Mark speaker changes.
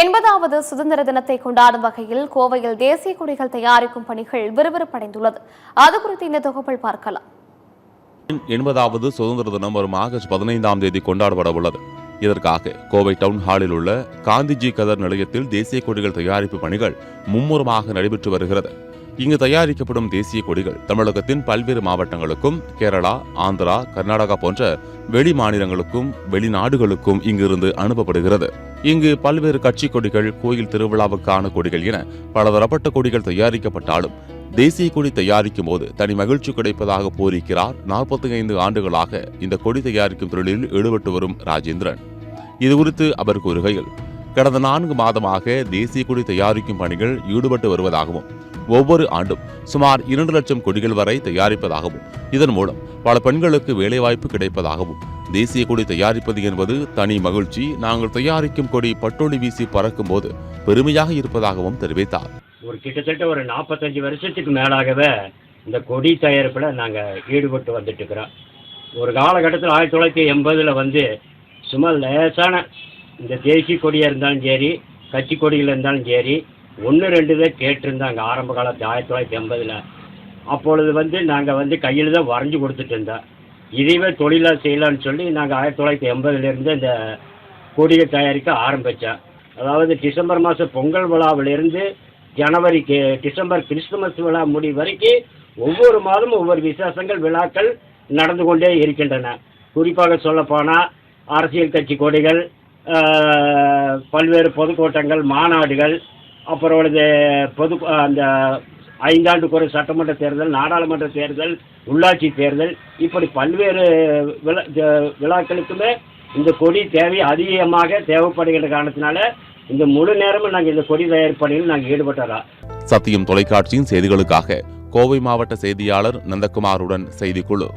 Speaker 1: 80வது சுதந்திர தினத்தை கொண்டாடும் வகையில் கோவையில் தேசிய கொடிகள் தயாரிக்கும் பணிகள் விறுவிறுப்படைந்துள்ளது. அது குறித்து இந்த தொகுப்பில் பார்க்கலாம்.
Speaker 2: 80வது சுதந்திர தினம் வரும் ஆகஸ்ட் 15ஆம் தேதி கொண்டாடப்பட உள்ளது. இதற்காக கோவை டவுன் ஹாலில் உள்ள காந்திஜி கதர் நிலையத்தில் தேசிய கொடிகள் தயாரிப்பு பணிகள் மும்முரமாக நடைபெற்று வருகிறது. இங்கு தயாரிக்கப்படும் தேசிய கொடிகள் தமிழகத்தின் பல்வேறு மாவட்டங்களுக்கும், கேரளா, ஆந்திரா, கர்நாடகா போன்ற வெளி மாநிலங்களுக்கும் வெளிநாடுகளுக்கும் இங்கிருந்து அனுப்பப்படுகிறது. இங்கு பல்வேறு கட்சி கொடிகள், கோயில் திருவிழாவுக்கான கொடிகள் என பலதரப்பட்ட கொடிகள் தயாரிக்கப்பட்டாலும் தேசிய கொடி தயாரிக்கும் போது தனி மகிழ்ச்சி கிடைப்பதாக போரிக்கிறார் 45 ஆண்டுகளாக இந்த கொடி தயாரிக்கும் தொழிலில் ஈடுபட்டு வரும் ராஜேந்திரன். இதுகுறித்து அவர் கூறுகையில், கடந்த 4 மாதமாக தேசிய கொடி தயாரிக்கும் பணிகள் ஈடுபட்டு வருவதாகவும் ஒவ்வொரு ஆண்டும் சுமார் 2 லட்சம் கொடிகள் வரை தயாரிப்பதாகவும் இதன் மூலம் பல பெண்களுக்கு வேலைவாய்ப்பு கிடைப்பதாகவும் தேசிய கொடி தயாரிப்பது என்பது தனி மகிழ்ச்சி, நாங்கள் தயாரிக்கும் கொடி பட்டொளி வீசி பறக்கும் போது பெருமையாக இருப்பதாகவும் தெரிவித்தார்.
Speaker 3: கிட்டத்தட்ட ஒரு 45 வருஷத்துக்கு மேலாகவே இந்த கொடி தயாரிப்பில் நாங்கள் ஈடுபட்டு வந்துட்டு இருக்கிறோம். ஒரு காலகட்டத்தில் 1980 சும்மா லேசான இந்த தேசிய கொடியாக இருந்தாலும் சரி, கட்சி கொடிகள் இருந்தாலும் சரி, 1-2 தான் கேட்டிருந்தாங்க ஆரம்ப காலத்து 1980. அப்பொழுது நாங்கள் கையில் தான் வரைஞ்சி கொடுத்துட்டு இருந்தோம். இதைவே தொழிலாக செய்யலான்னு சொல்லி நாங்கள் 1980 இந்த கொடியை தயாரிக்க ஆரம்பித்தோம். அதாவது டிசம்பர் மாதம் பொங்கல் விழாவிலிருந்து டிசம்பர் கிறிஸ்துமஸ் விழா முடி வரைக்கும் ஒவ்வொரு மாதமும் ஒவ்வொரு விசேஷங்கள், விழாக்கள் நடந்து கொண்டே இருக்கின்றன. குறிப்பாக சொல்லப்போனால் அரசியல் கட்சி கொடிகள், பல்வேறு பொதுக்கூட்டங்கள், மாநாடுகள், அப்புறம் அந்த 5 ஆண்டுக்கு ஒரு சட்டமன்ற தேர்தல், நாடாளுமன்ற தேர்தல், உள்ளாட்சி தேர்தல், இப்படி பல்வேறு விழாக்களுக்குமே இந்த கொடி அதிகமாக தேவைப்படுகின்ற காரணத்தினால இந்த முழு நேரமும் நாங்கள் இந்த கொடி தயாரிப்பு பணியில் நாங்கள் ஈடுபட்டுறோம்.
Speaker 2: சத்தியம் தொலைக்காட்சியின் செய்திகளுக்காக கோவை மாவட்ட செய்தியாளர் நந்தகுமாருடன் செய்திக்குழு.